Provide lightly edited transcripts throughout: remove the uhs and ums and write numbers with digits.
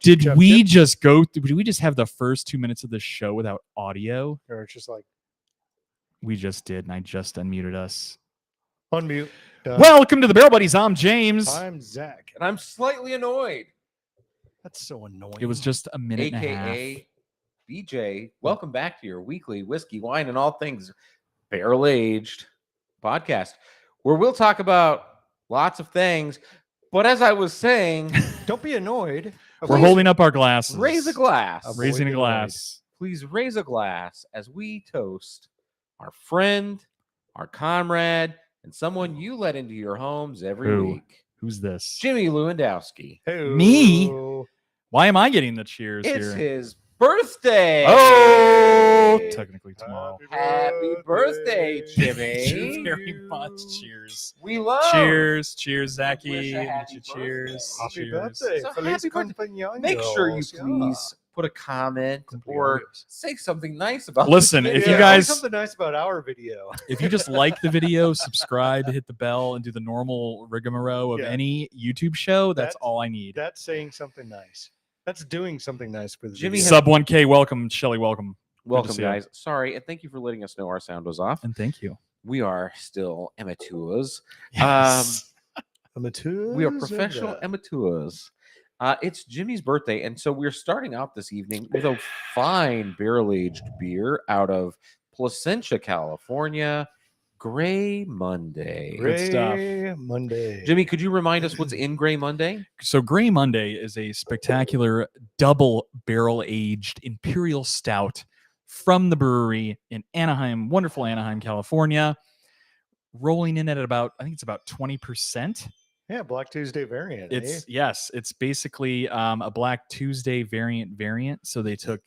Did we just have the first 2 minutes of the show without audio? Or it's just like we just did, and I just unmuted us. Unmute. Done. Welcome to the Barrel Buddies. I'm James. I'm Zach. And I'm slightly annoyed. That's so annoying. It was just a minute and a half. AKA BJ. Welcome back to your weekly whiskey, wine, and all things barrel-aged podcast, where we'll talk about lots of things. But as I was saying, don't be annoyed. We're holding up our glasses. Raise a glass. Raising a glass. Please raise a glass as we toast our friend, our comrade, and someone you let into your homes every week. Who's this? Jimmy Lewandowski. Hey. Me? Why am I getting the cheers It's here? his birthday. Oh, technically tomorrow. Happy birthday, Jimmy. Thank you very much. Cheers. We love. Cheers, Zachy. Wish a happy Cheers. Happy Cheers. birthday. So Feliz happy birthday. cumpleaños. Make sure you please put a comment or say something nice about Listen, this if video. you guys- something nice about our video. If you just like the video, subscribe, hit the bell, and do the normal rigmarole of any YouTube show, that's all I need. That's saying something nice. That's doing something nice for the Jimmy video. Sub 1K, welcome. Shelly, welcome. Welcome, see you. guys. Sorry, and thank you for letting us know our sound was off. And thank you. We are still amateurs. Yes. Amateurs We are of professional that. amateurs. It's Jimmy's birthday, and so we're starting out this evening with a fine barrel-aged beer out of Placentia, California, Gray Monday. Good stuff. Gray Monday. Jimmy, could you remind us what's in Gray Monday? So Gray Monday is a spectacular double barrel-aged imperial stout from the brewery in Anaheim, wonderful Anaheim, California, rolling in at about, I think it's about 20%. Yeah, Black Tuesday variant. It's it's basically a Black Tuesday variant. So they took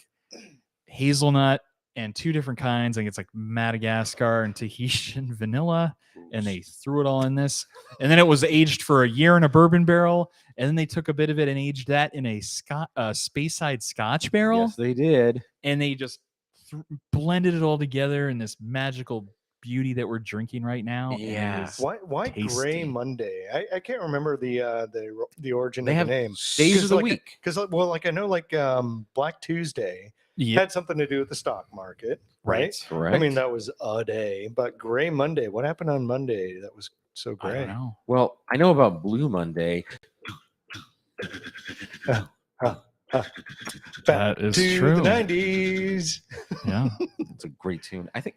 hazelnut and two different kinds. I think it's like Madagascar and Tahitian vanilla, and they threw it all in this. And then it was aged for a year in a bourbon barrel, and then they took a bit of it and aged that in a Speyside Scotch barrel. Yes, they did. And they just blended it all together in this magical beauty that we're drinking right now. and it Yeah. is Why Gray tasty. Monday? I can't remember the origin They of have the name. days of the like, week. Because I know Black Tuesday Yeah, had something to do with the stock market, right? Correct. I mean that was a day, but Gray Monday. What happened on Monday that was so I great? don't know. Well, I know about Blue Monday. That is to true. the 90s. Yeah. It's a great tune. I think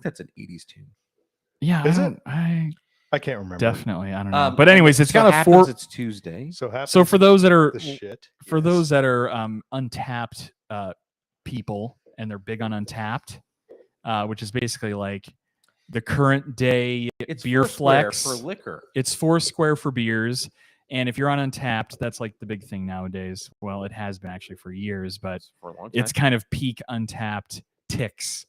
that's an 80s tune. Yeah. Is I I can't remember. definitely. I don't know. But anyways, it's got a happens four. It's Tuesday. So For those that are the shit. those that are untapped people and they're big on Untapped, which is basically like the current day It's beer Foursquare flex for liquor. It's Foursquare for beers. And if you're on Untapped, that's like the big thing nowadays. Well, it has been actually for years, but For a long time. it's kind of peak Untapped ticks.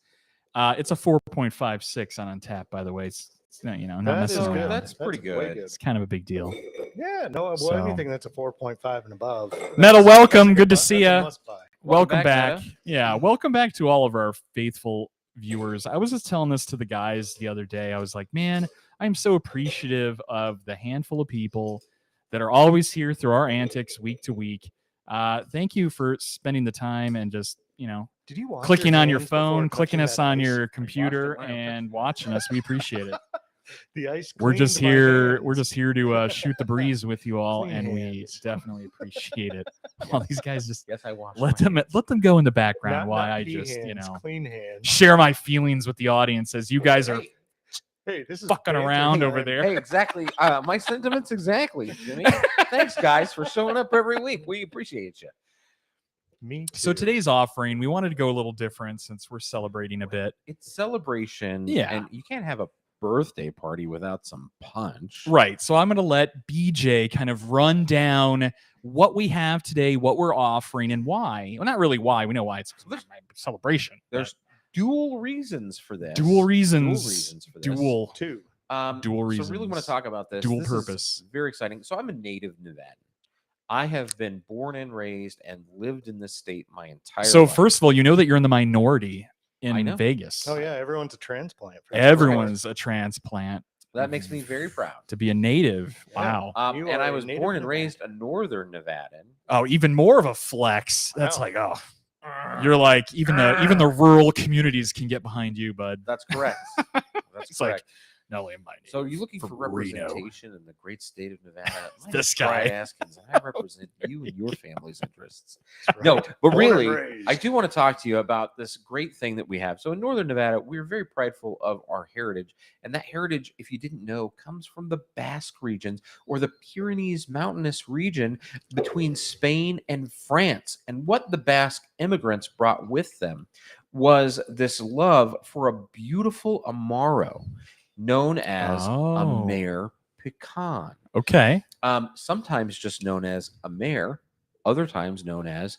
It's a 4.56 on Untapped, by the way. It's not, not That is messing good. around. That's pretty way good. It's kind of a big deal. Yeah, no, well, So- anything that's a 4.5 and above. Metal, that's welcome. a Good to must- see that's a ya. must-buy. Welcome back, back. Yeah, welcome back to all of our faithful viewers. I was just telling this to the guys the other day. I was like, man, I'm so appreciative of the handful of people that are always here through our antics week to week. Thank you for spending the time and just, Did you wash clicking on your hands before phone, clicking touching us that on ice? your computer mine. and watching us. We appreciate it. The ice. We're just cleaned my here. We're hands. just here to shoot the breeze with you all, Clean and we hands. definitely appreciate it. All these guys just Yes, I watched. let them go in the background Not- while not I pee just hands, clean hands. share my feelings with the audience as you guys are Hey, this is fucking banter around time. over there. Hey, exactly. My sentiments exactly, Jimmy. Thanks, guys, for showing up every week. We appreciate you. Me too. So today's offering, we wanted to go a little different since we're celebrating a bit. It's celebration. Yeah. And you can't have a birthday party without some punch. Right. So I'm going to let BJ kind of run down what we have today, what we're offering, and why. Well, not really why. We know why it's a celebration. There's dual reasons for this. dual reasons. Dual reasons for this. Dual. Two. dual So really want reasons. to talk about this. Dual This is purpose. very exciting. So I'm a native Nevadan. I have been born and raised and lived in this state my entire So life. first of all, you know that you're in the minority I in know. Vegas. Oh yeah, everyone's a transplant. for Everyone's a transplant. That makes me very proud. to be a native. Yeah. Wow. You And are I a was native born and Nevadan. raised a northern Nevadan. Oh, even more of a flex. That's Wow. like, oh, you're like even the rural communities can get behind you, bud. That's correct. That's It's like, correct. no, am I? So you're looking for Reno. representation in the great state of Nevada. My This name's Brad guy. Askins, and I represent you and your family's interests. That's No, right. but Born and really, raised. I do want to talk to you about this great thing that we have. So in Northern Nevada, we're very prideful of our heritage. And that heritage, if you didn't know, comes from the Basque regions or the Pyrenees mountainous region between Spain and France. And what the Basque immigrants brought with them was this love for a beautiful Amaro known as Oh. Amer Picon. Okay. Sometimes just known as Amer, other times known as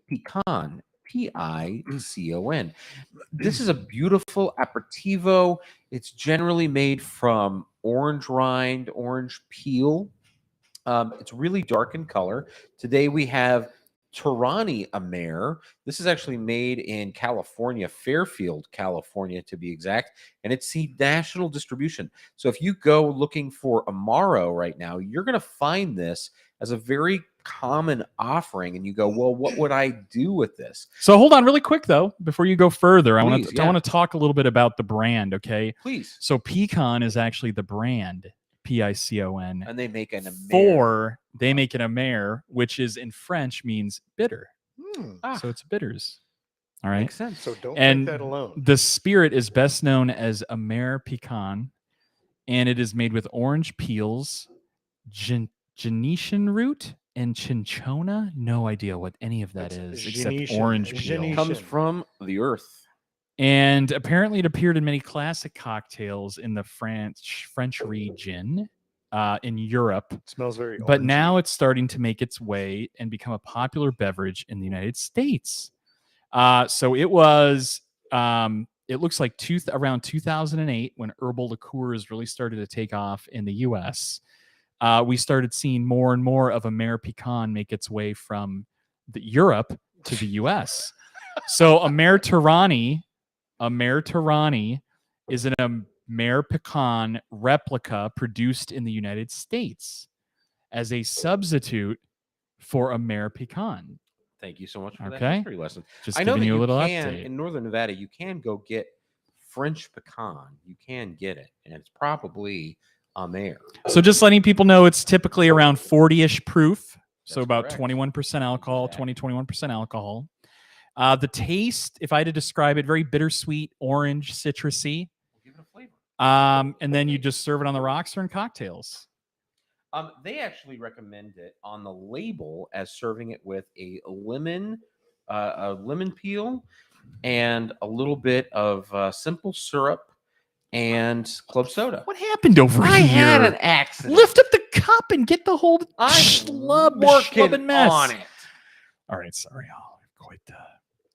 Picon, Picon. This is a beautiful aperitivo. It's generally made from orange rind, orange peel. It's really dark in color. Today we have Torani Amer. This is actually made in California, Fairfield, California to be exact, and it's the national distribution. So if you go looking for Amaro right now, you're going to find this as a very common offering, and you go, well, what would I do with this? So hold on really quick though, before you go further. I want Please, to I want to talk a little bit about the brand, okay? Please. So Picon is actually the brand, Picon. And they make an Amer. They make an Amer, which is in French means bitter. So it's bitters. All right. Makes sense. So don't And take that alone. the spirit is best known as Amer Picon, and it is made with orange peels, gentian root, and cinchona. No idea what any of that That's is except Genetian. orange Genetian. peel. Comes from the earth. And apparently, it appeared in many classic cocktails in the French region in Europe. It smells very But orangey. now it's starting to make its way and become a popular beverage in the United States. So it was, it looks like around 2008 when herbal liqueurs really started to take off in the U.S. We started seeing more and more of Amer Picon make its way from Europe to the U.S. So Amer Torani is an Amer Picon replica produced in the United States as a substitute for Amer Picon. Thank you so much for that Okay. history lesson. Just I know giving that you a you little can update. in Northern Nevada. You can go get French pecan. You can get it, and it's probably Amer. So just letting people know, it's typically around 40-ish proof. So That's about correct. 21% alcohol, Exactly. 21% alcohol. The taste, if I had to describe it, very bittersweet, orange, citrusy. We'll give it a flavor. And then you just serve it on the rocks or in cocktails. They actually recommend it on the label as serving it with a lemon peel, and a little bit of simple syrup and club soda. What happened over I here? had an accident. Lift up the cup and get the whole I'm schlub working and mess. on it. All right, sorry. Oh, quite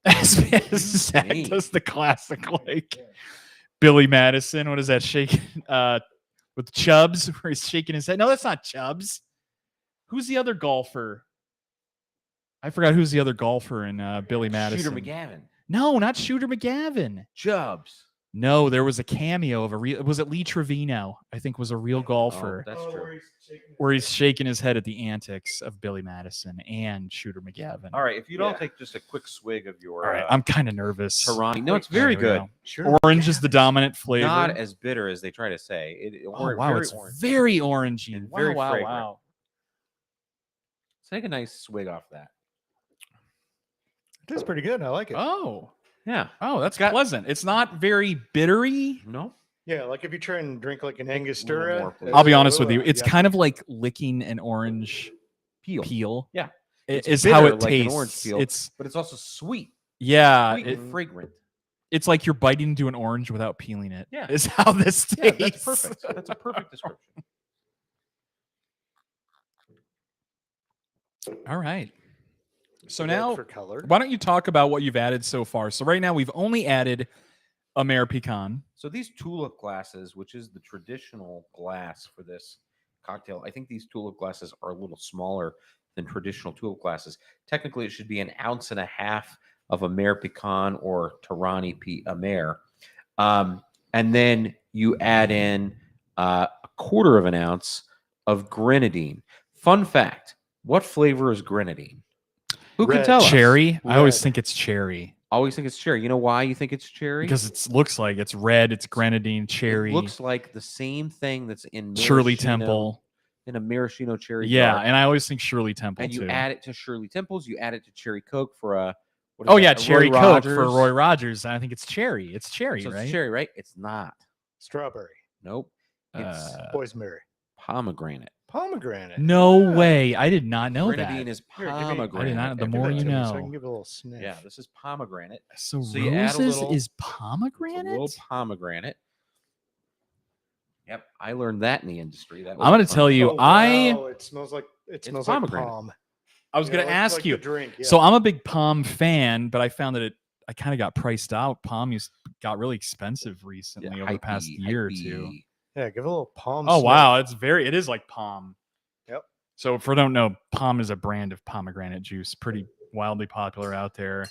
as Zach Me. does the classic like Billy Madison. What is that shaking with Chubbs where he's shaking his head? No, that's not Chubbs. Who's the other golfer? I forgot who's the other golfer in Billy Madison. Shooter McGavin. No, not Shooter McGavin. Chubbs. No, there was a cameo of a real. Was it Lee Trevino? I think was a real golfer. Oh, that's true. Where he's shaking his head at the antics of Billy Madison and Shooter McGavin. All right, if you'd all take just a quick swig of your All right, I'm kind of nervous. Torani. No, it's very There we good. go. Sure. Orange is the dominant flavor. Not as bitter as they try to say. Oh, wow, very it's orange. very orangey. And Wow, very wow, fragrant. wow. Take a nice swig off that. It tastes pretty good. I like it. Oh, Yeah. oh, that's Got- pleasant. It's not very bittery. No. Yeah, like if you try and drink like an little more, Angostura. please. I'll be honest with you. It's yeah. kind of like licking an orange peel. Yeah. It It's is how bitter it like an tastes. orange peel. It's But it's also sweet. yeah. Sweet and fragrant. It's like you're biting into an orange without peeling it. Yeah. Is how this Yeah, tastes. that's perfect. That's a perfect description. All right. So Red now, for color. why don't you talk about what you've added so far? So right now we've only added Amer Picon. So these tulip glasses, which is the traditional glass for this cocktail, I think these tulip glasses are a little smaller than traditional tulip glasses. Technically, it should be 1.5 ounces of Amer Picon or Torani Amer. And then you add in a quarter of an ounce of grenadine. Fun fact: what flavor is grenadine? Who can Red. tell us? Cherry. I always Red. think it's cherry Always think it's cherry. You know why you think it's cherry? because it looks like it's red. It's grenadine, cherry. It looks like the same thing that's in Shirley maraschino- Temple. in a maraschino cherry Yeah, jar. and I always think Shirley Temple And you too. add it to Shirley Temples. You add it to Cherry Coke for a what is Oh that, yeah, a cherry Roy Coke for Rogers. Roy Rogers. I think it's cherry. It's cherry, So it's right? cherry, right? It's not. Strawberry. Nope. It's Boysenberry. pomegranate. Pomegranate. No Ah. way. I did not know Grenadine that. is Here, give me- pomegranate. I did not- the Give more that you to me so I know. can give it a little sniff. Yeah, this is pomegranate. So, So you add a roses little- is It's a pomegranate. little pomegranate. Yep, I learned that in the industry. That I'm gonna wasn't fun. tell you, Oh, I wow, it smells like pomegranate. palm. I was Yeah, gonna like- ask like you. the drink. Yeah. So I'm a big Palm fan, but I found that I kind of got priced out. Palm got really expensive recently over the past year or two. yeah, give it a little palm. Oh sniff. wow, it is like Palm. Yep. So if you don't know, Palm is a brand of pomegranate juice, pretty wildly popular out there.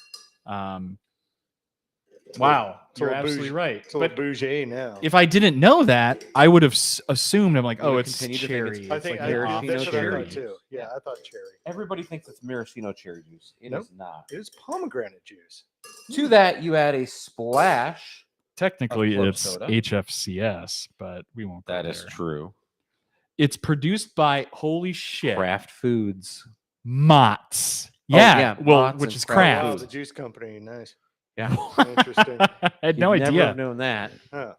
Wow, It's a you're little absolutely bougie. right. It's a little bougie now. If I didn't know that, I would have assumed I'm like, You would oh, have it's continued to think it's- cherry. I It's think like I- maraschino that's that's what I cherry thought juice. too. Yeah, I thought cherry. Everybody thinks it's maraschino cherry juice. It is Nope. not. It is pomegranate juice. To that, you add a splash. Technically, club it's soda. HFCS, but we won't. Go That is there. true. It's produced by holy shit Kraft Foods. Mott's. Oh, Yeah, yeah, well, Mott's which and is Kraft Wow, Kraft. the juice company. Nice. Yeah. Interesting. I had no You'd never idea. have known that. Huh.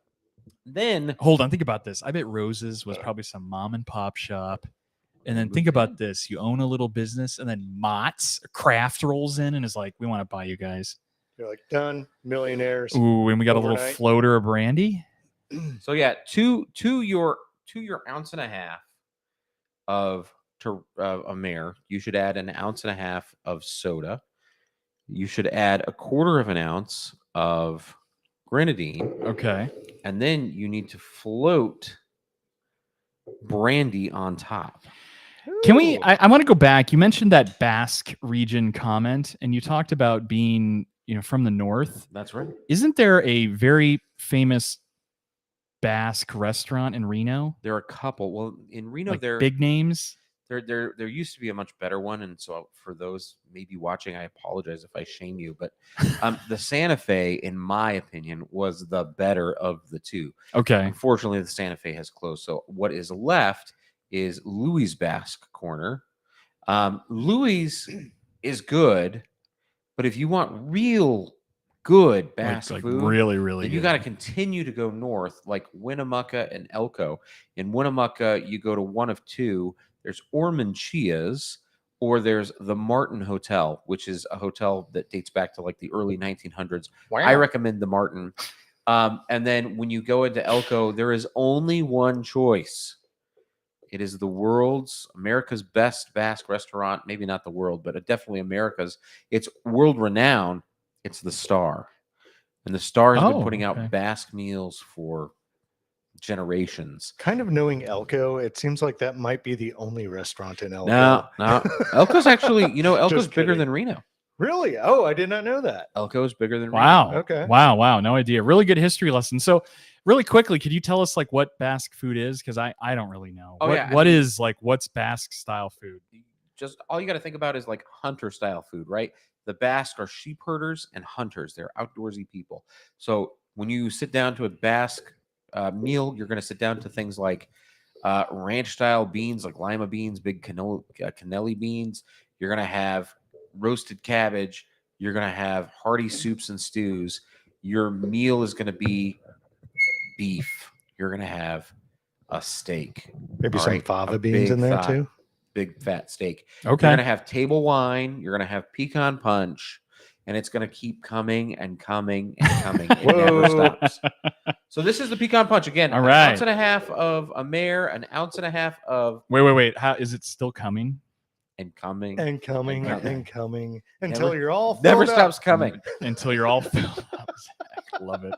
Then Hold on, think about this. I bet Rose's was probably some mom and pop shop. And then think about this. You own a little business, and then Mott's Kraft rolls in and is like, we want to buy you guys. You're like done. Millionaires. Ooh, and we got a little Overnight. floater of brandy. so yeah, to your ounce and a half of a mare, you should add an ounce and a half of soda. You should add a quarter of an ounce of grenadine, Okay. and then you need to float brandy on top. Can we? Ooh. I want to go back. You mentioned that Basque region comment, and you talked about being, from the north. That's right. Isn't there a very famous Basque restaurant in Reno? There are a couple. Well, in Reno, Like there big names. there used to be a much better one, and so for those maybe watching, I apologize if I shame you, but the Santa Fe, in my opinion, was the better of the two. Okay. Unfortunately, the Santa Fe has closed. So what is left is Louis' Basque Corner. Louis is good, but if you want real good Basque like food, really, really then good. you got to continue to go north, like Winnemucca and Elko. In Winnemucca, you go to one of two. There's Ormanchia's, or there's the Martin Hotel, which is a hotel that dates back to like the early 1900s. Wow. I recommend the Martin. And then when you go into Elko, there is only one choice. It is America's best Basque restaurant. Maybe not the world, but definitely America's. It's world renowned. It's the Star. And the Star has been putting okay. out Basque meals for generations. Kind of knowing Elko, it seems like that might be the only restaurant in Elko. No. Elko's actually, Elko's Just bigger kidding. than Reno. Really? Oh, I did not know that. Elko's bigger than Wow. Reno. Okay. Wow. No idea. Really good history lesson. So, really quickly, could you tell us like what Basque food is? Because I don't really know. Oh, yeah, I What mean- is what's Basque style food? Just all you got to think about is like hunter style food, right? The Basque are sheep herders and hunters. They're outdoorsy people. So when you sit down to a Basque meal, you're going to sit down to things like ranch style beans, like lima beans, big cannelli beans. You're going to have roasted cabbage. You're going to have hearty soups and stews. Your meal is going to be beef. You're going to have a steak. Maybe All some right, fava a beans in big there thigh. too. Big fat steak. Okay. You're going to have table wine. You're going to have pecan punch. And it's going to keep coming and coming and coming. It never Whoa. stops. So this is the pecan punch. Again, All an right. ounce and a half of a mare, an ounce and a half of Wait. How is it still coming? and coming. And coming And and coming until Never- you're all Never filled up. stops coming. Until you're all filled up. Zach, love it.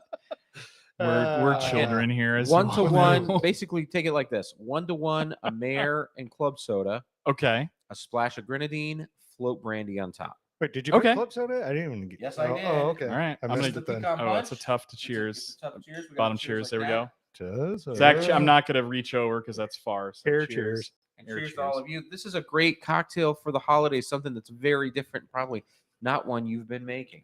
We're Uh, children here. As One to well. one. Basically, take it like this: 1-to-1, a mare and club soda, Okay. a splash of grenadine, float brandy on top. Wait, did you Okay. put club soda? I didn't even get. Yes, I did. Oh, okay. All right. I I'm missed gonna- it then. Oh, it's a tough to cheers. Tough cheers. We got Bottom the cheers. like There we that. go. Zach, I'm not going to reach over because that's far. So Here, cheers. cheers. And Here, cheers to cheers. all of you. This is a great cocktail for the holidays, something that's very different, probably not one you've been making.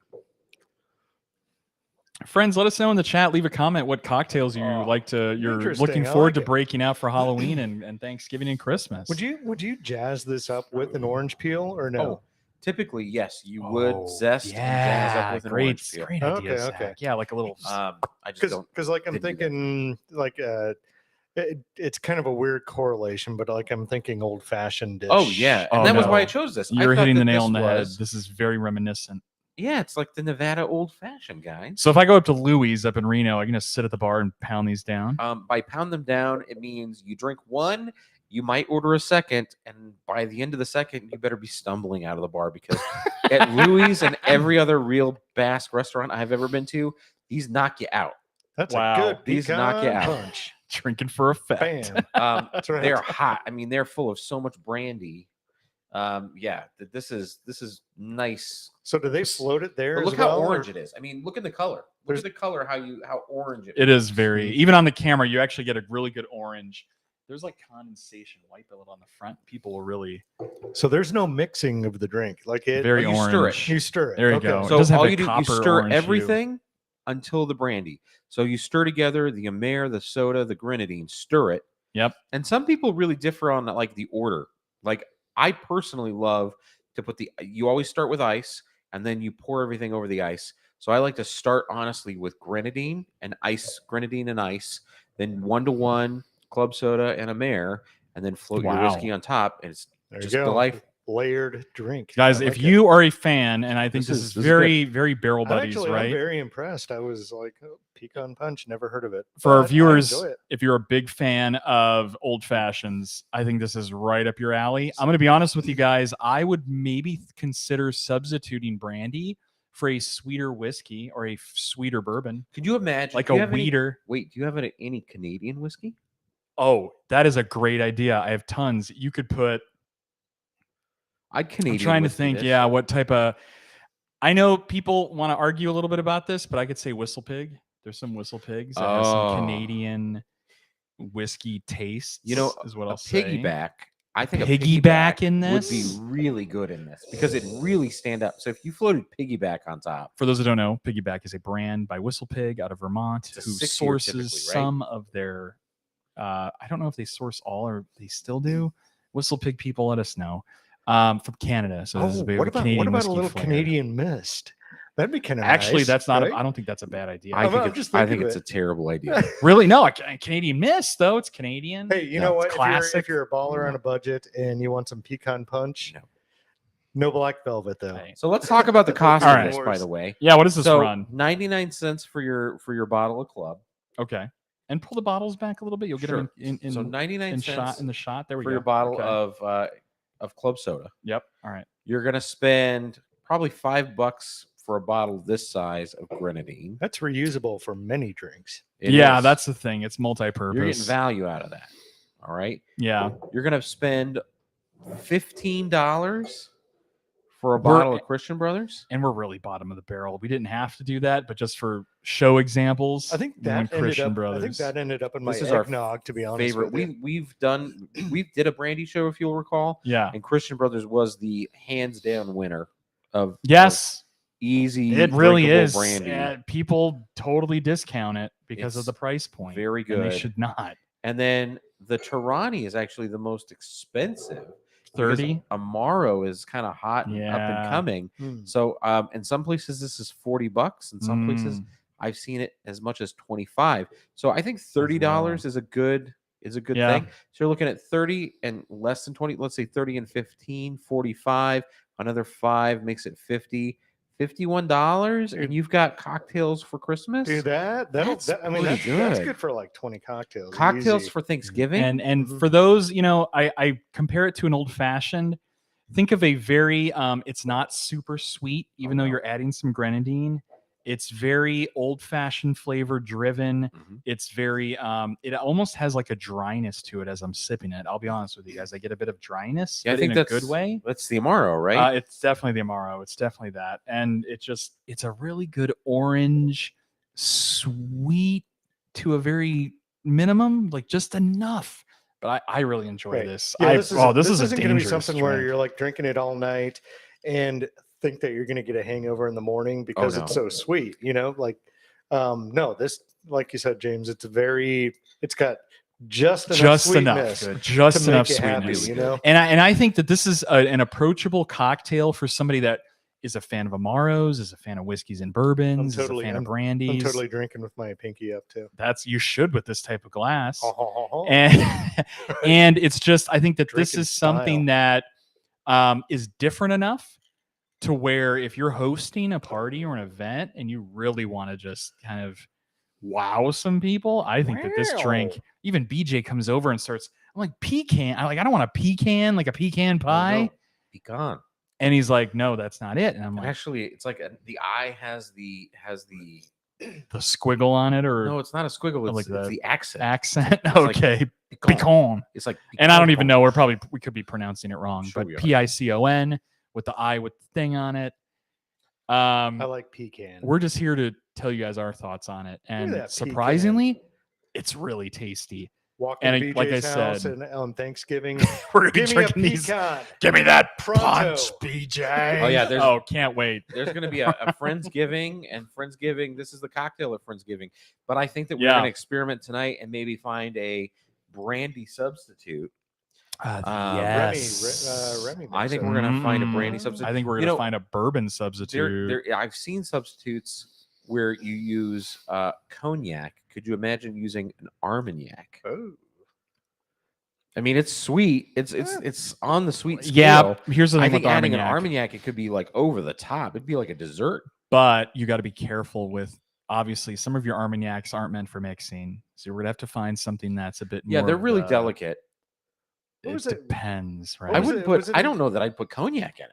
Friends, let us know in the chat. Leave a comment what cocktails you're interesting. looking I forward like to it. breaking out for Halloween and Thanksgiving and Christmas. Would you jazz this up with an orange peel or no? Oh, typically, yes, you would zest and jazz up with an great, orange peel. great idea, Okay, Zach. okay. Yeah, like a little. I just don't. Because like I'm didn't do that. thinking like it's kind of a weird correlation, but like I'm thinking old fashioned dish. Oh yeah, and Oh, that was why I no. chose this. I You're thought hitting the that nail this on the head. was- This is very reminiscent. Yeah, it's like the Nevada old fashioned, guys. So if I go up to Louis up in Reno, I'm gonna sit at the bar and pound these down. By pound them down, it means you drink one, you might order a second, and by the end of the second, you better be stumbling out of the bar because at Louis and every other real Basque restaurant I've ever been to, these knock you out. That's Wow. a good These knock you pecan out. punch. Drinking for effect. Bam. That's right. They're hot. I mean, they're full of so much brandy. Yeah, this is nice. So do they float it there? But as look well, how or- orange it is. I mean, look at the color. Look at the color. How orange it It is very. Even on the camera, you actually get a really good orange. There's like condensation. White billet on the front. People will really So there's no mixing of the drink. Like it. very you orange. stir it. You stir it. There you Okay. go. It So does have all a you do, you copper stir orange hue. everything until the brandy. So you stir together the Amer, the soda, the grenadine. Stir it. Yep. And some people really differ on like the order. Like I personally love to put you always start with ice and then you pour everything over the ice. So I like to start honestly with grenadine and ice, then 1-to-1 club soda and Amer, and then float your whiskey Wow. on top. And it's There you just go. delightful. Layered drink. Guys, I if like it. you are a fan, and I think This this is is very, very barrel I'm buddies, actually, I'm right? very impressed. I was like, oh, pecan punch, never heard of it. For our but I viewers, enjoy it. if you're a big fan of old fashions, I think this is right up your alley. I'm going to be honest with you guys. I would maybe consider substituting brandy for a sweeter whiskey or a sweeter bourbon, Could you imagine? like do you a have any- weeder. Wait, do you have any Canadian whiskey? Oh, that is a great idea. I have tons. You could put. I'd Canadian. I'm trying to whiskey think. this. Yeah, what type of? I know people want to argue a little bit about this, but I could say Whistle Pig. There's some Whistle Pigs that have Oh. some Canadian whiskey tastes. You know, is what a I'll say. piggyback. I think a Piggyback in would be this? really good in this because it really stand up. So if you floated piggyback on top, For those who don't know, Piggyback is a brand by Whistle Pig out of Vermont It's a who 6-year sources typically, right? some of their. I don't know if they source all or they still do. Whistle Pig people, let us know. From Canada, so this is a bit of what a about Canadian a whiskey little flair. Canadian mist? That'd be kind of Actually, nice, that's not. right? I don't think that's a bad idea. I I'm think just I thinking think of it's it. a terrible idea. Really, no, a Canadian mist though. It's Canadian. Hey, you No, know it's what? classic. If you're a baller on a budget and you want some pecan punch, No. no black velvet though. Right. So let's talk about the cost All of right. this, by the way. Yeah, what does this So run? 99 cents for your bottle of club. Okay, and pull the bottles back a little bit. You'll get Sure. them in So 99 cents shot in the shot. There we for go. your bottle Okay. of club soda. Yep. All right. You're gonna spend probably $5 for a bottle this size of grenadine. That's reusable for many drinks. It Yeah, is. that's the thing. It's multi-purpose. You're getting value out of that. All right. Yeah. You're gonna spend $15 for a We're- bottle of Christian Brothers. And we're really bottom of the barrel. We didn't have to do that, but just for show examples, I think we that went ended Christian up. Brothers. I think that ended up in my This is our eggnog. To be honest, Favorite. with you. We did a brandy show if you'll recall, Yeah. and Christian Brothers was the hands down winner of Yes, easy. it really drinkable is. brandy. And people totally discount it because of It's the price point. very And they good. should not. And then the Tarani is actually the most expensive. because 30. Amaro is kind of hot and up and Yeah. coming. Hmm. So in some places this is $40. In some places Mm. I've seen it as much as 25. So I think $30 is a good Yeah. thing. So you're looking at 30 and less than 20, let's say 30 and 15, 45, another 5 makes it 50. $51 and you've got cocktails for Christmas. Dude, That's that's pretty that's good. good for like 20 cocktails. Cocktails easy. for Thanksgiving. And Mhm. for those, I compare it to an old fashioned. Think of a very it's not super sweet, even though no. you're adding some grenadine. It's very old fashioned flavor driven. Mhm. It's very it almost has like a dryness to it as I'm sipping it. I'll be honest with you guys. I get a bit of dryness, Yeah, I but think in a that's good way. That's the Amaro, right? It's definitely the Amaro. It's definitely that. And it's a really good orange, sweet to a very minimum, like just enough. But I really enjoy Right. this. Yeah, This is a isn't going to be dangerous something where drink. you're like drinking it all night and think that you're going to get a hangover in the morning because it's no. so sweet. Like, no, this, like you said, James, it's got just enough Just enough, sweetness Good. just to enough make you happy. sweetness. Really good. And I think that this is an approachable cocktail for somebody that is a fan of Amaros, is a fan of whiskeys and bourbons, is a fan of I'm brandies. totally drinking with my pinky up too. That's you should with this type of glass. And And and it's just I think that this Drinking is something that is different enough to where if you're hosting a party or an event and you really want to just kind of wow some people, I think that this drink, even BJ comes over and starts, I'm like, pecan. I don't want a pecan, like a pecan pie. Pecan. And he's like, no, that's not it. And I'm And like, actually, it's like the eye has the the squiggle on it, or no, it's not a squiggle. It's, like it's the accent. accent. It's like Okay, Pecan. pecan. It's like And I don't even pecan. know. We could be pronouncing it wrong, Sure but we are. Picon with the I with the thing on it. I like pecan. We're just here to tell you guys our thoughts on it, and that pecan. surprisingly, it's really tasty. Walking to and like I BJ's house said- and on Thanksgiving, We're gonna be give me a drinking these. pecan. Give me that Pronto. punch, BJ. Oh, yeah, there's- can't wait. There's going to be a Friendsgiving, and Friendsgiving. This is the cocktail of Friendsgiving. But I think that we're Yeah. going to experiment tonight and maybe find a brandy substitute. Yes. Remy I makes think it. we're going to find a brandy Mm. substitute. I think we're You gonna know, find a bourbon substitute. I've seen substitutes where you use cognac. Could you imagine using an Armagnac? Oh. I mean, it's sweet. It's Yeah. it's on the sweet scale. Yeah, here's the thing I think with adding an Armagnac. Armagnac, it could be like over the top. It'd be like a dessert. But you got to be careful with. Obviously, some of your Armagnacs aren't meant for mixing, so we're gonna have to find something that's a bit more. Yeah, they're of really the- delicate. What It was it? depends, right? I was wouldn't it- put. was it I in- don't know that I'd put cognac in it.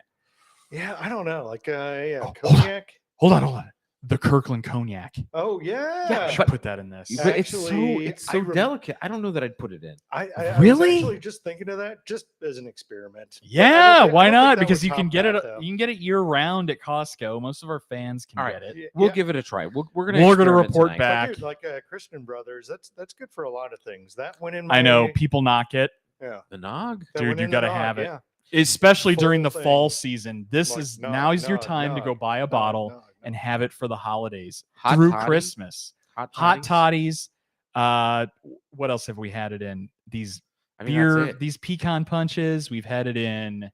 Yeah, I don't know. Like, yeah, Oh, cognac. Hold on. The Kirkland cognac. Oh, I yeah. should but- put that in this. But it's Actually, so I rem- delicate. I don't know that I'd put it in. I Really? was actually just thinking of that just as an experiment. But I Yeah, don't think- why I don't think not? that Because would you can top get it. that, though. You can get it year round at Costco. Most of our fans can All right. get it. Yeah, We'll yeah. give it a try. We're gonna. We're gonna experiment report tonight. back. But dude, like Christian Brothers, that's good for a lot of things. That went in my. I know people knock it, Yeah, The nog. that Dude, went you in the gotta nog, have it. yeah. especially during the Full fall thing. season. This Like, is nog, now is your nog, time to go nog, buy a nog, bottle nog, and nog. have it for the holidays Hot through toddy? Christmas. Hot toddies. What else have we had it in? These I mean, beer, That's it. these pecan punches. We've had it in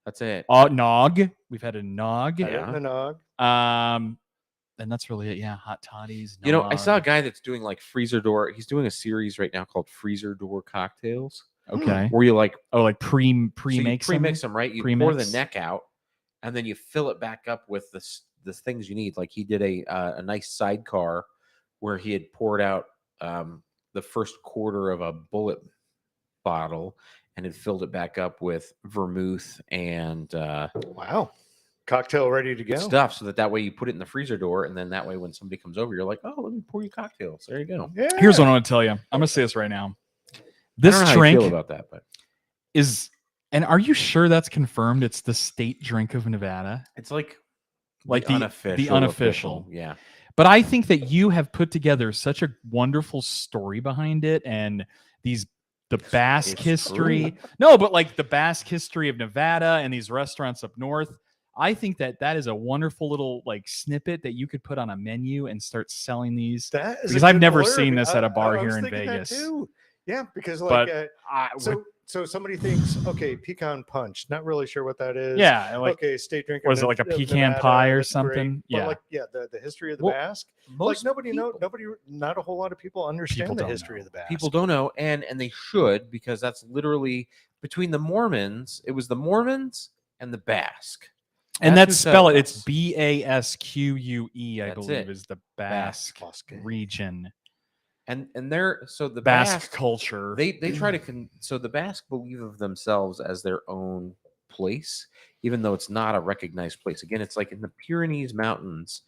That's it. nog. We've had a nog. Had it Yeah. in the nog. And that's really it. Yeah, hot toddies. You know, I saw a nog. guy that's doing like freezer door. He's doing a series right now called Freezer Door Cocktails, Okay. where you like Oh, like so you pre-mix pre-mix them, right? You pour the Pre-mix? neck out, and then you fill it back up with the things you need. Like he did a nice sidecar where he had poured out the first quarter of a bullet bottle and had filled it back up with vermouth and Wow. Cocktail ready to go. stuff, so that way you put it in the freezer door, and then that way when somebody comes over, you're like, oh, let me pour you cocktails. There you go. Yeah. Here's what I want to tell you. I'm gonna say this right now. I This don't know how you feel drink about that, but is, and are you sure that's confirmed? It's the state drink of Nevada. it's like The unofficial. unofficial. Yeah. But I think that you have put together such a wonderful story behind it, and the Basque It's history. true. No, but like the Basque history of Nevada and these restaurants up north. I think that is a wonderful little like snippet that you could put on a menu and start selling these. That is a Because I've good never blurb. seen this at a bar I was here in thinking that Vegas. too. Yeah, because But like with- so somebody thinks, okay, pecan punch. Not really sure what that is. yeah, like okay, state drink. was it like a pecan pie or something? Yeah, Yeah. like the history of the Well, Basque. Like Most nobody not a whole lot of people understand People the don't history know. of the Basque. people don't know, and they should, because that's literally between the Mormons. It was the Mormons and the Basque. and That's that's who spell it. settled It's us. BASQUE, I That's believe, it. is the Basque. Basque region. And they're so the Basque Basque culture. they try to so the Basque believe of themselves as their own place, even though it's not a recognized place. Again, it's like in the Pyrenees Mountains.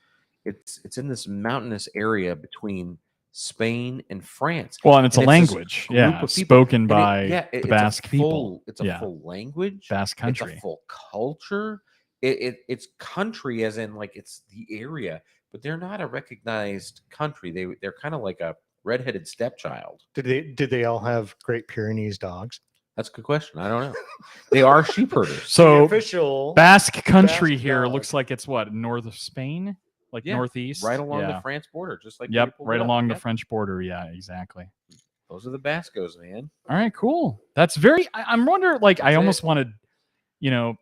It's in this mountainous area between Spain and France. Well, and it's And a this language, group yeah, of people. spoken And by the the Basque people. It's a Yeah. full language. Basque It's country. a full culture. It's country as in like it's the area, but they're not a recognized country. They're kind of like a redheaded stepchild. Did they all have Great Pyrenees dogs? That's a good question. I don't know. They are sheep herders. The So official Basque country Basque here dog. looks like it's what, north of Spain, like Yeah, northeast, right along yeah. the France border, just like Yep, we pulled right up. along the Yep. French border. Yeah, exactly. Those are the Bascos, man. All right, cool. That's very. I'm wondering. Like, I That's almost it. want to, you know,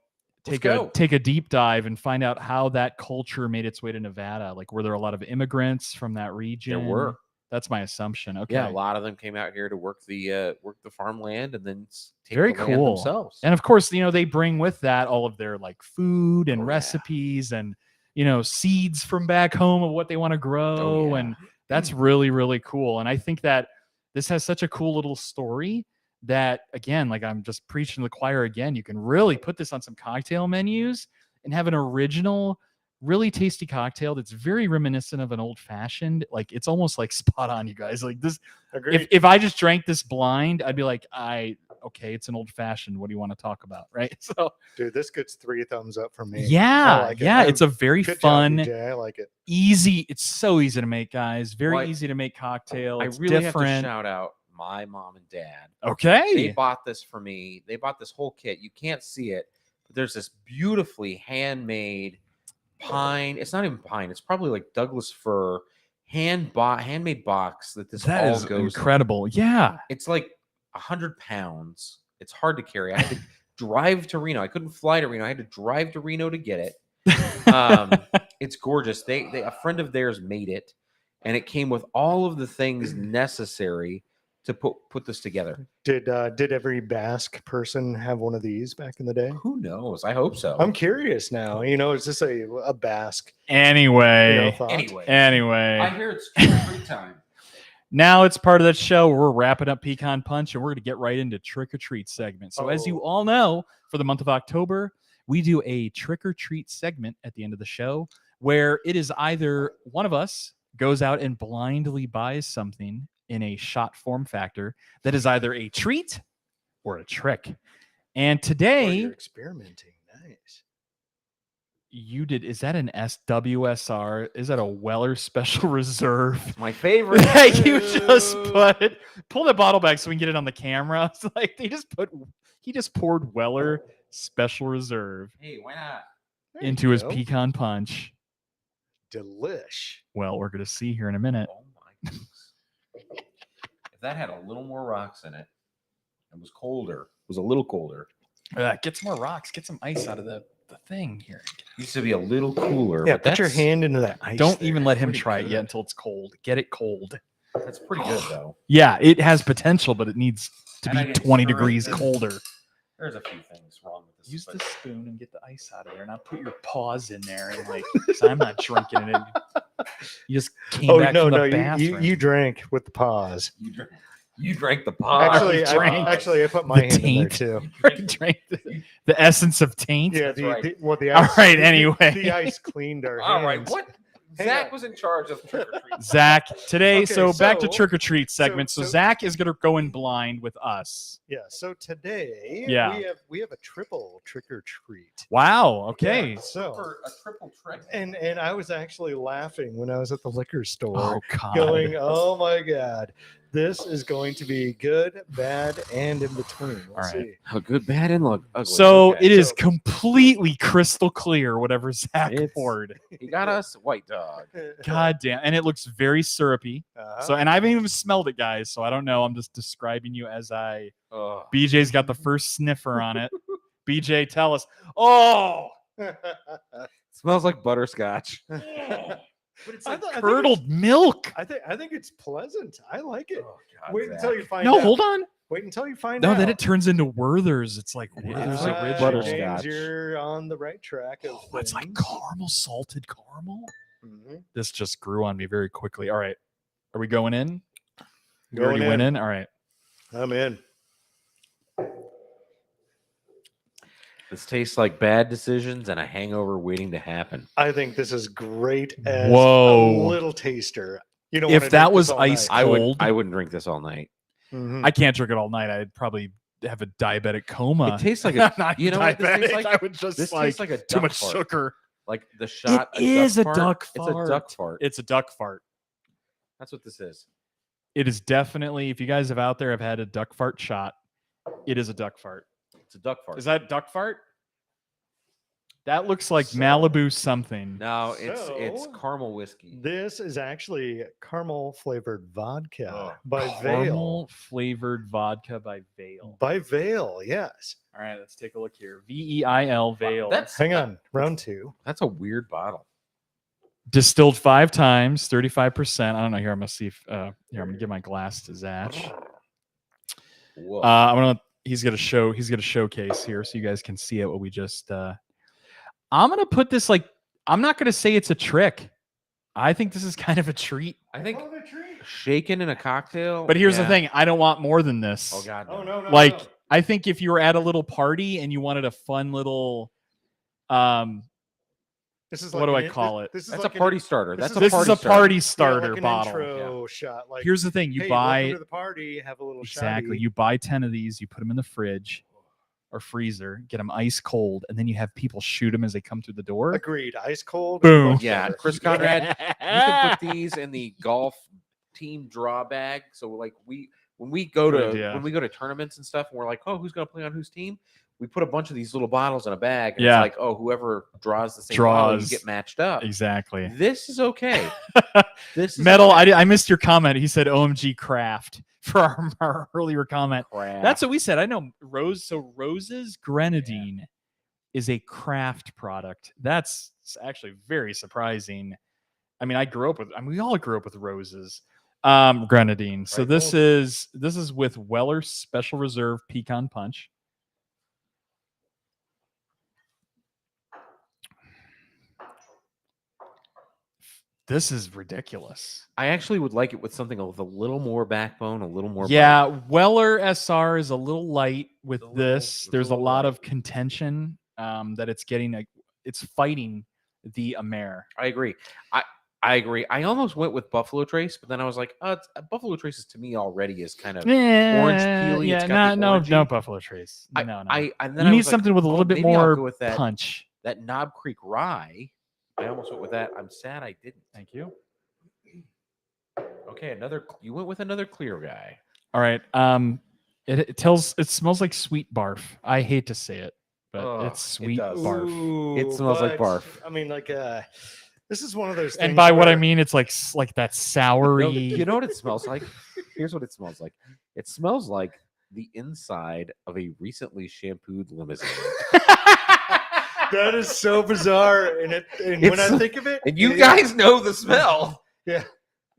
Let's take a go. take a deep dive and find out how that culture made its way to Nevada. Like, were there a lot of immigrants from that region? There were. That's my assumption. Okay. Yeah, a lot of them came out here to work the farmland and then take Very the land cool. themselves. And of course, they bring with that all of their like food and Oh, yeah. recipes and seeds from back home of what they want to grow. yeah. And that's really, really cool. And I think that this has such a cool little story that, again, like I'm just preaching to the choir again, you can really put this on some cocktail menus and have an original, really tasty cocktail that's very reminiscent of an old fashioned. Like it's almost like spot on, you guys. Like this, Agreed. if I just drank this blind, I'd be like, okay, it's an old fashioned. What do you want to talk about? Right. So Dude, this gets 3 thumbs up from me. yeah, I like it. yeah. It's a very Good job, fun, BJ. I like it. easy. It's so easy to make, guys. Very Well, easy to make cocktail. I It's really different. have to shout out my mom and dad. They Okay. bought this for me. They bought this whole kit. You can't see it, but there's this beautifully handmade pine. It's not even pine. It's probably like Douglas fir handmade box that this That all is goes in. incredible. Yeah. It's like 100 pounds. It's hard to carry. I had to drive to Reno. I couldn't fly to Reno. I had to drive to Reno to get it. It's gorgeous. They a friend of theirs made it, and it came with all of the things necessary to put this together. Did every Basque person have one of these back in the day? Who knows? I hope so. I'm curious now. Is this a Basque Anyway. thought? Anyway, I hear it's trick-or-treat time. Now it's part of that show. We're wrapping up Picon Punch, and we're going to get right into Trick or Treat segment. So, as you all know, for the month of October, we do a Trick or Treat segment at the end of the show where it is either one of us goes out and blindly buys something in a shot form factor that is either a treat or a trick. And Or today, you're experimenting. Nice. you did. Is that an SWSR? Is that a Weller Special Reserve? It's my favorite. That you just pull the bottle back so we can get it on the camera. It's like he just poured Weller Special Reserve Hey, why not? There you into his go. pecan punch. Delish. Well, we're gonna see here in a minute. Oh my goodness. If that had a little more rocks in it, it was colder. It was a little colder. Get some more rocks. Get some ice out of the thing here. Used to be a little cooler. Yeah, but put your that's- hand into that ice. Don't there. even let him Pretty try it good. yet until it's cold. Get it cold. That's pretty good though. Yeah, it has potential, but it needs to And I be get 20 stirring degrees this. colder. There's a few things wrong with this. Use but the spoon and get the ice out of there. Not put your paws in there and like. 'Cause I'm not drinking it. You just came Oh back no, from the no, bathroom. you drank with the paws. you drank the pod. Actually, drank I put my the hand in there taint. too. Drank the essence of taint. Yeah, That's right. the All ice, right, the- anyway. the ice cleaned our All right, hands. what? Hang Zach on. was in charge of trick or treat. Zach, today, Okay, so back to so- trick or treat segment. So, so- Zach is gonna go in blind with us. Yeah. So today, Yeah. we have a triple trick or treat. Wow. Okay. Yeah, so A triple trick. and I was actually laughing when I was at the liquor store, Oh God. going, "Oh my god, this is going to be good, bad, and in between." We'll All right. see. A good, bad, and ugly. So Okay. it is So- completely crystal clear. Whatever Zach It's- poured. He got us white dog. God damn, and it looks very syrupy. Uh-huh. So, and I haven't even smelled it, guys. So I don't know. I'm just describing you as I. Ugh. BJ's got the first sniffer on it. BJ, tell us. Oh, Smells like butterscotch. but it's I like thought- I think curdled milk. I think it's pleasant. I like it. Oh, God, Wait until Zach. you find No, out. hold on. Wait until you find No, out. then it turns into Werther's. It's like Werther's It's like original. butterscotch. James, you're on the right track. Of Oh, it's like things. caramel, salted caramel. Mhm. This just grew on me very quickly. All right, are we going in? You Going already in. went in. All right. I'm in. This tastes like bad decisions and a hangover waiting to happen. I think this is great as Whoa. a little taster. You know, If that was ice cold, I wouldn't drink this all night. Mhm. I can't drink it all night. I'd probably have a diabetic coma. It tastes like a. Not you know what this tastes diabetic, like? I would just This like tastes like a too duck much fart. sugar. Like the shot. It is a fart. duck It's a duck fart. It's a duck fart. That's what this is. It is definitely, if you guys have out there have had a duck fart shot, it is a duck fart. It's a duck fart. Is that duck fart? That looks like So- Malibu something. No, it's So- caramel whiskey. This is actually caramel flavored vodka Oh, by Caramel Vale. flavored vodka by Vale. By Vale, yes. All right, let's take a look here. VEIL Vale. Hang on, round 2. That's a weird bottle. Distilled 5 times, 35%. I don't know. Here, I'm gonna see if here I'm gonna give my glass to Zach. Whoa. He's gonna showcase here so you guys can see it what we just I'm gonna put this like, I'm not gonna say it's a trick. I think this is kind of a treat. I think shaken in a cocktail. But here's the yeah. thing, I don't want more than this. Oh god. Oh, no. Like, I think if you were at a little party and you wanted a fun little This is what do an I call it? This is That's like a party starter. this That's is a this party is a starter. party yeah, starter like an bottle. intro shot. Like, Here's the thing, you hey, buy welcome to the party, have a little exactly. shotty. You buy 10 of these, you put them in the fridge or freezer, get them ice cold, and then you have people shoot them as they come through the door. Agreed. Ice cold. Boom. much Yeah, better. Chris Conrad, you can put these in the golf team draw bag. So like when we go Good to idea. tournaments and stuff, and we're like, oh, who's gonna play on whose team? We put a bunch of these little bottles in a bag, and Yeah. it's like, oh, whoever draws the same bottle, you Draws. get matched up. Exactly. This is okay. This is Metal, okay. I missed your comment. He said OMG craft for our earlier comment. Crap. That's what we said. I know Rose's Grenadine is a craft product. That's actually very surprising. I mean, we all grew up with Rose's Grenadine. So Right, this is with Weller's Special Reserve Pecan Punch. This is ridiculous. I actually would like it with something with a little more backbone, a little more. Yeah, bite. Weller SR is a little light with It's a little- this. it's a There's a little lot light. of contention that it's getting. It's fighting the Amer. I agree. I agree. I almost went with Buffalo Trace, but then I was like, Buffalo Trace to me already is kind of peely, Yeah, it's got the no orangey. Buffalo Trace. I, No. and then You I need was like, something with a oh, little bit maybe I'll more go with that punch. that Knob Creek Rye. I almost went with that. I'm sad I didn't. Thank you. Okay, you went with another clear guy. All right. It smells like sweet barf. I hate to say it, but Ugh, it's it sweet does. barf. It smells like but, barf. I mean, like, this is one of those things. And by what I where- mean, it's like that soury. You know what it smells like? Here's what it smells like. It smells like the inside of a recently shampooed limousine. that is so bizarre. And when I It's- think of it, And you it- guys know the smell. Yeah.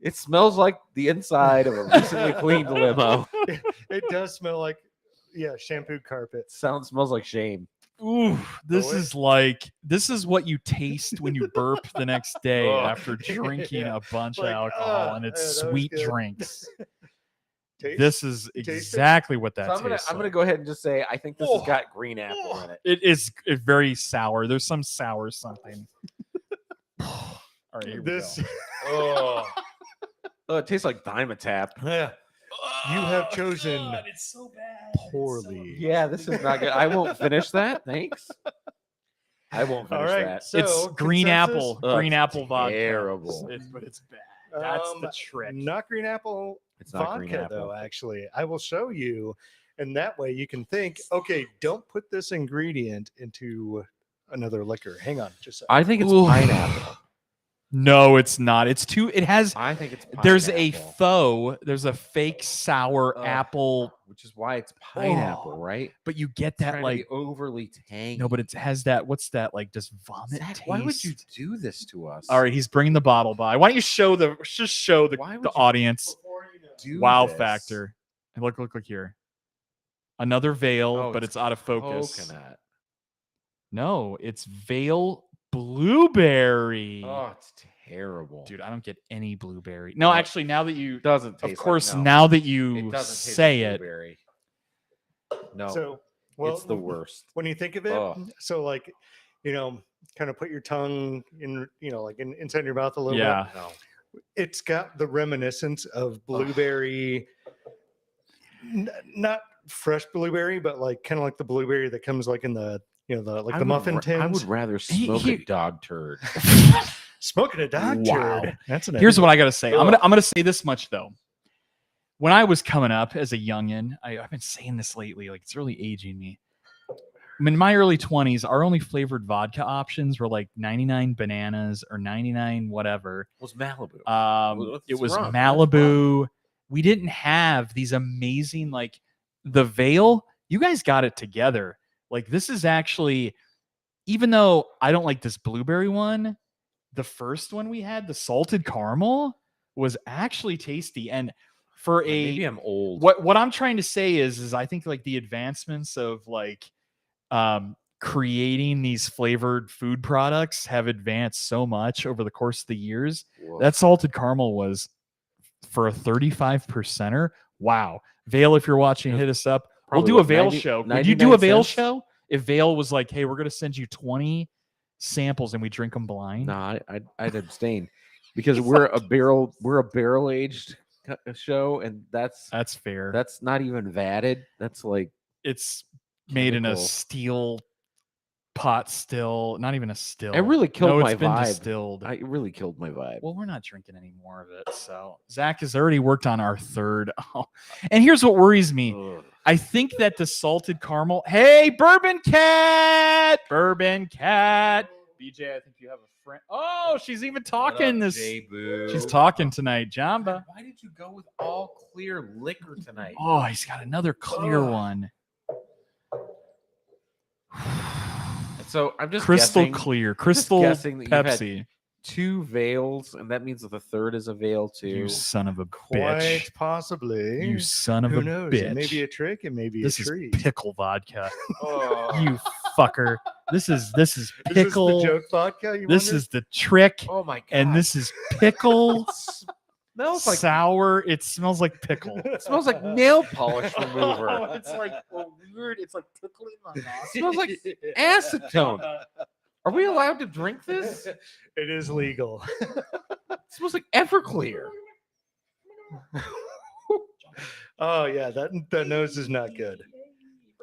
It smells like the inside of a recently cleaned limo. it does smell like, shampooed carpet. Smells like shame. Ooh, this Really? this is what you taste when you burp the next day Ugh. after drinking Yeah. a bunch of Like, alcohol and it's that was sweet good. drinks. Taste? This is it? exactly what that So I'm tastes gonna like. go ahead and just say I think this Oh. has got green apple in it. It's very sour. There's some sour something. All right, here we This, go. Oh, it tastes like Dimetap. yeah, you have chosen it's so bad. poorly. Yeah, this is not good. I won't finish that. Thanks. I won't All finish right, that. so It's green consensus? apple. Ugh, Green it's apple vodka. terrible. But it's bad. That's the Um, trick. Not green apple It's not green vodka, apple. though, actually. I will show you. And that way you can think, okay, don't put this ingredient into another liquor. Hang on. Just a I think it's Ooh. pineapple. No, it's not. It's too. It has. I think it's pineapple. There's a faux. There's a fake sour Ugh. apple, which is why it's pineapple, Oh. right? but you get It's that trying to like be overly tangy. no, but it has that. What's that like? Just vomit Zach, taste. why would you do this to us? All right, he's bringing the bottle by. Why don't you show the Why would the you audience do wow this? factor? And look here. Another veil, Oh, but it's it's out of focus. Coconut. No, it's veil blueberry. Oh, it's terrible. Dude, I don't get any blueberry. No, No. actually, now that you, It doesn't taste of course, like, no. now that It you doesn't taste say like it, blueberry. No, So, well, it's the worst. when you think of it, Ugh. so like, kind of put your tongue in, like inside your mouth a little yeah. No. bit. It's got the reminiscence of blueberry, not fresh blueberry, but like kind of like the blueberry that comes like in the, like the muffin tins. I would rather He- smoke he- a dog turd. Smoking a dog Wow. turd. That's an Here's idea. what I gotta say. I'm gonna say this much though. when I was coming up as a youngin, I've been saying this lately, like it's really aging me. In my early 20s, our only flavored vodka options were like 99 bananas or 99 whatever. It was Malibu. It was rum. That's Malibu. We didn't have these amazing, like the Veil. You guys got it together. Like this is actually, even though I don't like this blueberry one, the first one we had, the salted caramel, was actually tasty. And for Maybe I'm old. what I'm trying to say is I think like the advancements of like creating these flavored food products have advanced so much over the course of the years. Whoa. That salted caramel was for a 35%er. Wow. Vale, if you're watching, hit us up. We'll Probably do a Vale show. Would you do a 99 Vale cents? show? If Vale was like, hey, we're going to send you 20 samples and we drink them blind. No, I'd abstain because we're a barrel aged show, and that's fair. That's not even vatted. That's like It's made in a chemical. steel pot still, not even a still. It really killed no, my it's been vibe. distilled. It really killed my vibe. Well, we're not drinking any more of it. So Zach has already worked on our third. Oh. And here's what worries me. Ugh. I think that the salted caramel. Hey, Bourbon Cat! BJ, I think you have a friend. Oh, she's even talking this. She's talking tonight, Jamba. Why did you go with all clear liquor tonight? Oh, he's got another clear one. So I'm just Crystal guessing, clear, crystal guessing that you had Pepsi. 2 veils, and that means that the third is a veil too. You son of a Quite bitch. possibly. You son of Who a knows? bitch. It may be a trick. It may be This a is treat. pickle vodka. Oh. You fucker. This is Is pickle. this the joke vodka? You This wonder? is the trick. Oh my god! And this is pickle smells like sour. It smells like pickle. it smells like nail polish remover. It's like weird. It's like tickling my It nostrils. smells like acetone. Are we allowed to drink this? It It is legal. smells like Everclear. Oh yeah, that nose is not good.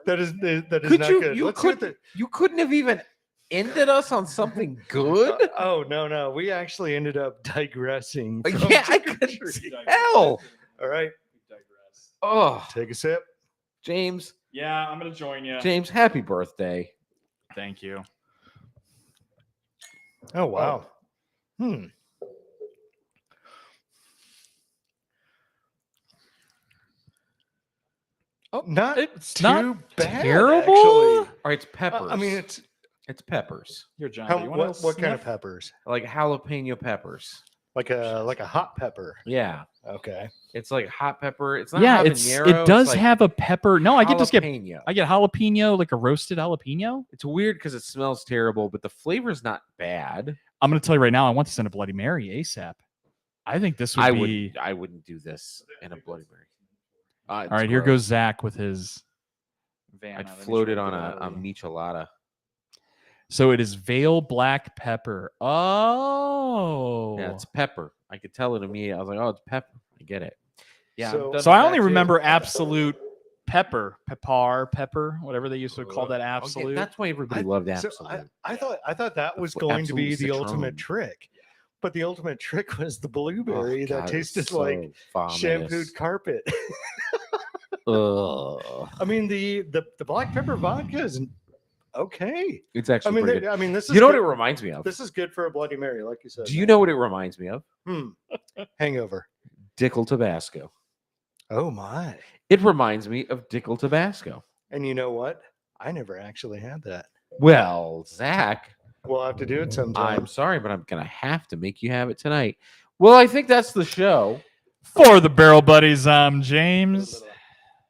That is not good. You Let's see what the- you couldn't have even ended us on something good? Oh no, we actually ended up digressing. from Yeah, I trick or couldn't treat. tell. All right, Oh, take a sip. James, Yeah, I'm gonna join you. James, happy birthday. Thank you. Oh wow. Oh, Not it's too not bad. terrible. Actually. All right, it's peppers. I mean, it's it's peppers, Here, John. how, do you wanna what kind of sniff? peppers? like jalapeno peppers. Like a hot pepper. Yeah, Okay. it's like hot pepper. It's not Yeah, habanero. it does like have a pepper. No, I get jalapeno. jalapeno, like a roasted jalapeno. It's weird because it smells terrible, but the flavor's not bad. I'm gonna tell you right now, I want this in a Bloody Mary ASAP. I think this would be. I wouldn't do this in a Bloody Mary. All right, here goes Zach with his. I'd float it on a michelada. So it is Vale Black Pepper. Oh, Yeah, it's pepper. I could tell it immediately. I was like, oh, it's pepper. I get it. Yeah. So- I'm done So with I that only too. remember absolute pepper, whatever they used to call that Oh, yeah, absolute. that's why everybody loved So absolute. I thought that was Absolute going to be the citron. ultimate trick, but the ultimate trick was the Oh, blueberry God, that it was tasted so like vomitous. shampooed carpet. Ugh. I mean, the black pepper vodka is okay. It's I actually mean, pretty good. this is You know what good- it reminds me of? This is good for a Bloody Mary, like you said. Do you know what it reminds me of? Hangover? Dickel Tabasco. Oh my! It reminds me of Dickel Tabasco. And you know what? I never actually had that. Well, Zach, We'll have to do it sometime. I'm sorry, but I'm gonna have to make you have it tonight. Well, I think that's the show. For the Barrel Buddies, I'm James.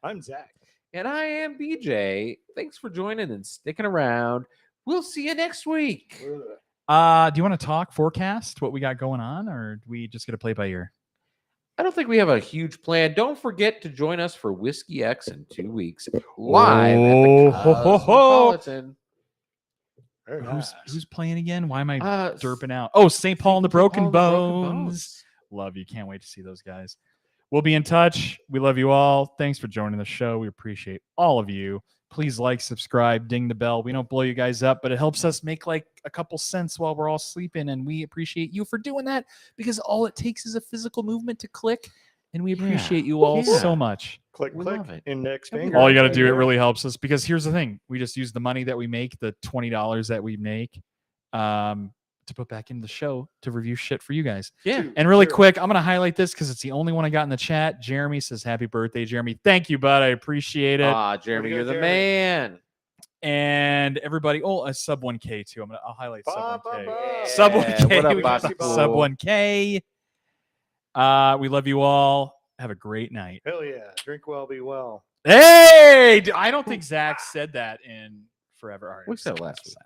I'm Zach. And I am BJ. Thanks for joining and sticking around. We'll see you next week. Do you want to talk forecast what we got going on, or do we just get to play by ear? I don't think we have a huge plan. Don't forget to join us for Whiskey X in 2 weeks live Oh, at the ho, ho, ho. Cosmopolitan. Very Who's nice. who's playing again? Why am I Uh, derping out? Oh, St. Paul and the Broken Paul and the Broken Bones. Love you. Can't wait to see those guys. We'll be in touch. We love you all. Thanks for joining the show. We appreciate all of you. Please like, subscribe, ding the bell. We don't blow you guys up, but it helps us make like a couple cents while we're all sleeping. And we appreciate you for doing that because all it takes is a physical movement to click And we Yeah. appreciate you all Yeah. so much. Click, We click. love it. Index And we finger. All you got to right do, it there. really helps us because here's the thing. We just use the money that we make, the $20 that we make, to put back into the show to review shit for you guys. Yeah. Two, And really zero. quick, I'm going to highlight this because it's the only one I got in the chat. Jeremy says, happy birthday, Jeremy. Thank you, bud. I appreciate it. Jeremy, go, you're the Jeremy. man. And everybody, a sub 1K too. I'll highlight sub 1K. Ba. Sub Yeah, 1K. what up, We got Bossy the sub Bob? 1K. We love you all. Have a great night. Hell yeah. Drink well, be well. Hey, I don't think Zach said that in forever. All right, We I'm said just last gonna week. say.